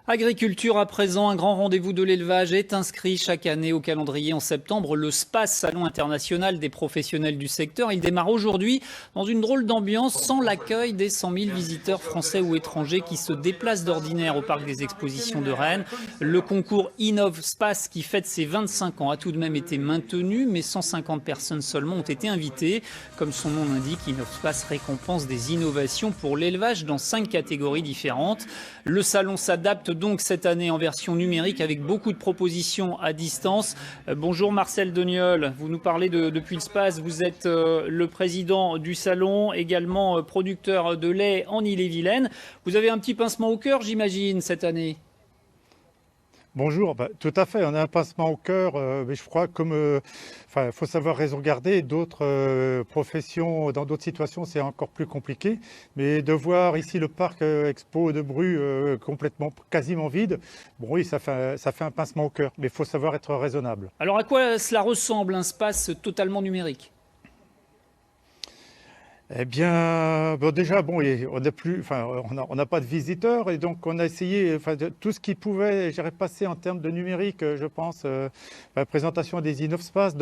Agriculture à présent, un grand rendez-vous de l'élevage est inscrit chaque année au calendrier en septembre. Le SPAS, Salon international des professionnels du secteur, il démarre aujourd'hui dans une drôle d'ambiance sans l'accueil des 100 000 visiteurs français ou étrangers qui se déplacent d'ordinaire au parc des expositions de Rennes. Le concours Innov SPAS qui fête ses 25 ans a tout de même été maintenu, mais 150 personnes seulement ont été invitées. Comme son nom l'indique, Innov SPAS récompense des innovations pour l'élevage dans 5 catégories différentes. Le salon s'adapte donc cette année en version numérique avec beaucoup de propositions à distance. Bonjour Marcel Deniol, vous nous parlez depuis le SPAS, vous êtes le président du salon, également producteur de lait en Ille-et-Vilaine. Vous avez un petit pincement au cœur, j'imagine, cette année? Bonjour, tout à fait, on a un pincement au cœur, mais je crois comme, faut savoir raison garder, d'autres professions, dans d'autres situations, c'est encore plus compliqué. Mais de voir ici le parc Expo de Bru complètement, quasiment vide, bon oui, ça fait un pincement au cœur, mais il faut savoir être raisonnable. Alors à quoi cela ressemble un SPAS totalement numérique? Eh bien, bon, déjà, bon, on n'a pas de visiteurs et donc on a essayé, tout ce qui pouvait, j'irais passer en termes de numérique, je pense, la présentation des InnovSpace,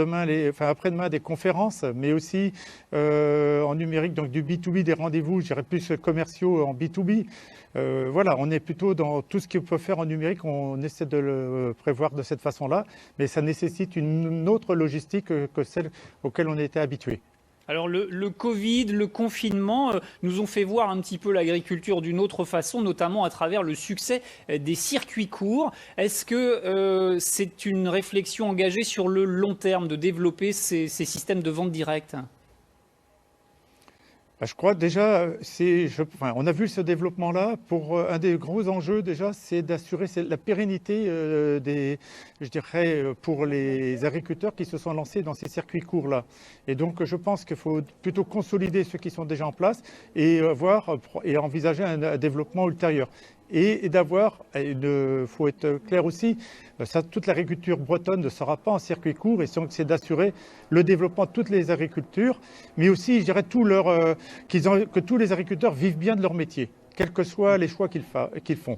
après-demain des conférences, mais aussi en numérique, donc du B2B, des rendez-vous, j'irais plus commerciaux en B2B. Voilà, on est plutôt dans tout ce qu'on peut faire en numérique, on essaie de le prévoir de cette façon-là, mais ça nécessite une autre logistique que celle auquel on était habitué. Alors le Covid, le confinement nous ont fait voir un petit peu l'agriculture d'une autre façon, notamment à travers le succès des circuits courts. Est-ce que c'est une réflexion engagée sur le long terme de développer ces systèmes de vente directe ? Je crois déjà, on a vu ce développement-là. Pour un des gros enjeux déjà, c'est d'assurer la pérennité je dirais, pour les agriculteurs qui se sont lancés dans ces circuits courts-là. Et donc, je pense qu'il faut plutôt consolider ceux qui sont déjà en place et envisager un développement ultérieur. Et il faut être clair aussi, toute l'agriculture bretonne ne sera pas en circuit court, et donc c'est d'assurer le développement de toutes les agricultures, mais aussi, je dirais, que tous les agriculteurs vivent bien de leur métier, quels que soient les choix qu'ils font.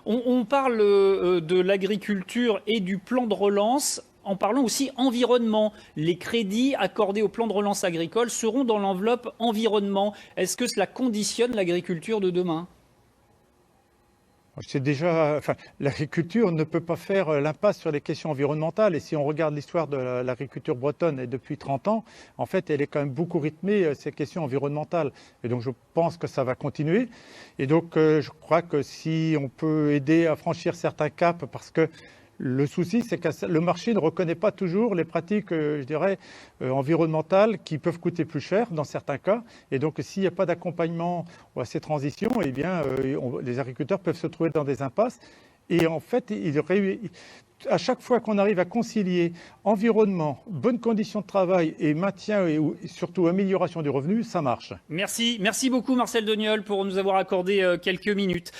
On parle de l'agriculture et du plan de relance. En parlant aussi environnement, les crédits accordés au plan de relance agricole seront dans l'enveloppe environnement. Est-ce que cela conditionne l'agriculture de demain ? L'agriculture ne peut pas faire l'impasse sur les questions environnementales. Et si on regarde l'histoire de l'agriculture bretonne depuis 30 ans, en fait, elle est quand même beaucoup rythmée, ces questions environnementales. Et donc, je pense que ça va continuer. Et donc, je crois que si on peut aider à franchir certains caps, parce que le souci, c'est que le marché ne reconnaît pas toujours les pratiques, je dirais, environnementales qui peuvent coûter plus cher dans certains cas. Et donc, s'il n'y a pas d'accompagnement à ces transitions, eh bien, les agriculteurs peuvent se trouver dans des impasses. Et en fait, à chaque fois qu'on arrive à concilier environnement, bonnes conditions de travail et maintien et surtout amélioration du revenu, ça marche. Merci beaucoup Marcel Deniol pour nous avoir accordé quelques minutes.